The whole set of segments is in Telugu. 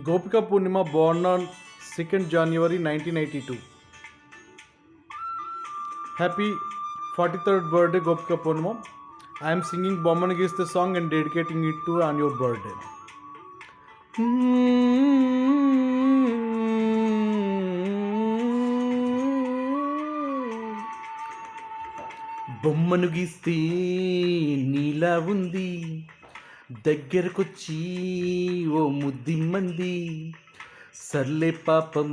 Gopika Purnima, born on 2nd January 1982. Happy 43rd birthday, Gopika Purnima. I am singing Bommanagis the song and dedicating it to on your birthday. బొమ్మను గీస్తే నీలా ఉంది, దగ్గరకొచ్చి ఓ ముద్దిమ్మంది. సర్లే పాపం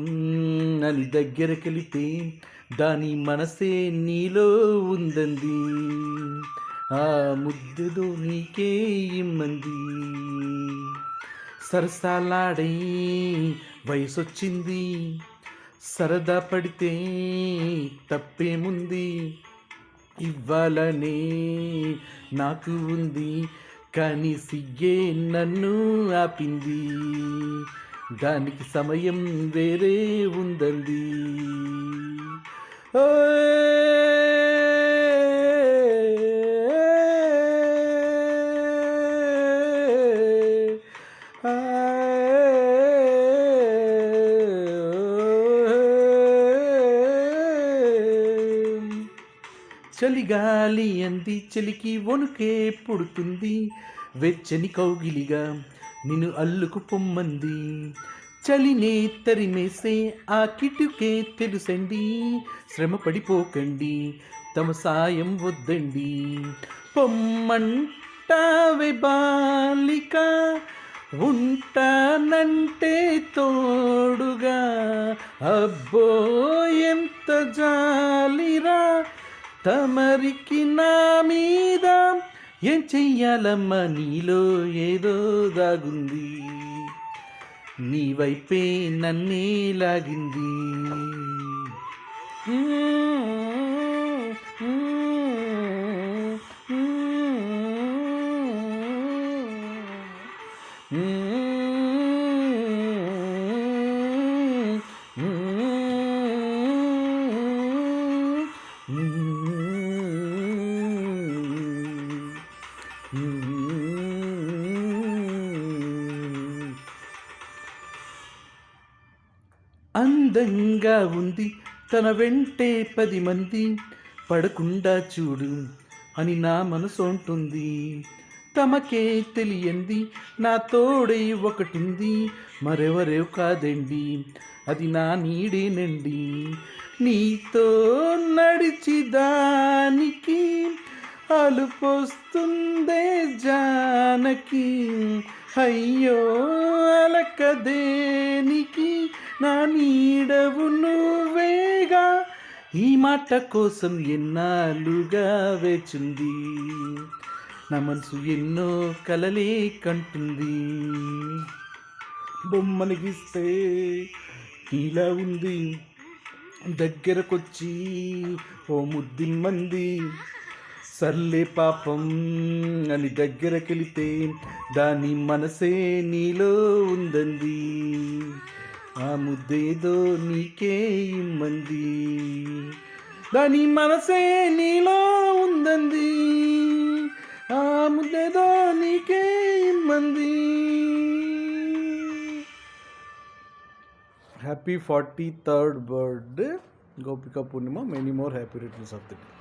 అని దగ్గరకెళితే దాని మనసే నీలో ఉందంది. ఆ ముద్దుదో నీకే ఇమ్మంది. సరసాలాడే వయసొచ్చింది, సరదా పడితే తప్పేముంది. ఇవ్వాలనే నాకు ఉంది, కానీ సిగ్గే నన్ను ఆపింది. దానికి సమయం వేరే ఉందంది. చలిగాలి అంది, చలికి వణుకే పుడుతుంది. వెచ్చని కౌగిలిగా నిన్ను అల్లుకు పొమ్మంది. చలినే తరిమేసే ఆ కిటుకే తెలుసండి. శ్రమ పడిపోకండి, తమ సాయం వద్దండి. పొమ్మంటావే బాలిక, ఉంటానంటే తోడుగా. అబ్బో ఎంత జాలిరా తమరికి నా మీద. ఏం చెయ్యాలమ్మా, నీలో ఏదో దాగుంది. నీ వైపే నన్నే లాగింది. అందంగా ఉంది తన వెంటే 10 మంది, పడకుండా చూడు అని నా మనసు అంటుంది. తమకే తెలియంది నా తోడై ఒకటుంది, మరెవరో కాదండి, అది నా నీడేనండి. నీతో నడిచి దానికి అలుపొస్తుందే జానకి. అయ్యో అలక దేనికి, నా నీడవు నువ్వేగా. ఈ మాట కోసం ఎన్నాళ్ళుగా వేచుంది, నా మనసు ఎన్నో కలలే కంటుంది. బొమ్మను గీస్తే ఇలా ఉంది, దగ్గరకొచ్చి ఓ ముద్దిమ్మంది. సర్లే పాపం అని దగ్గరకెళితే దాని మనసే నీలో ఉందంది. ఆ ముద్దేదో నీకే ఇమ్మంది. దాని మనసే నీలో ఉందంది. ఆ ముద్దేదో నీకే ఇమ్మంది. Happy 43rd birthday, Gopika Purnima. Many more happy returns of the day.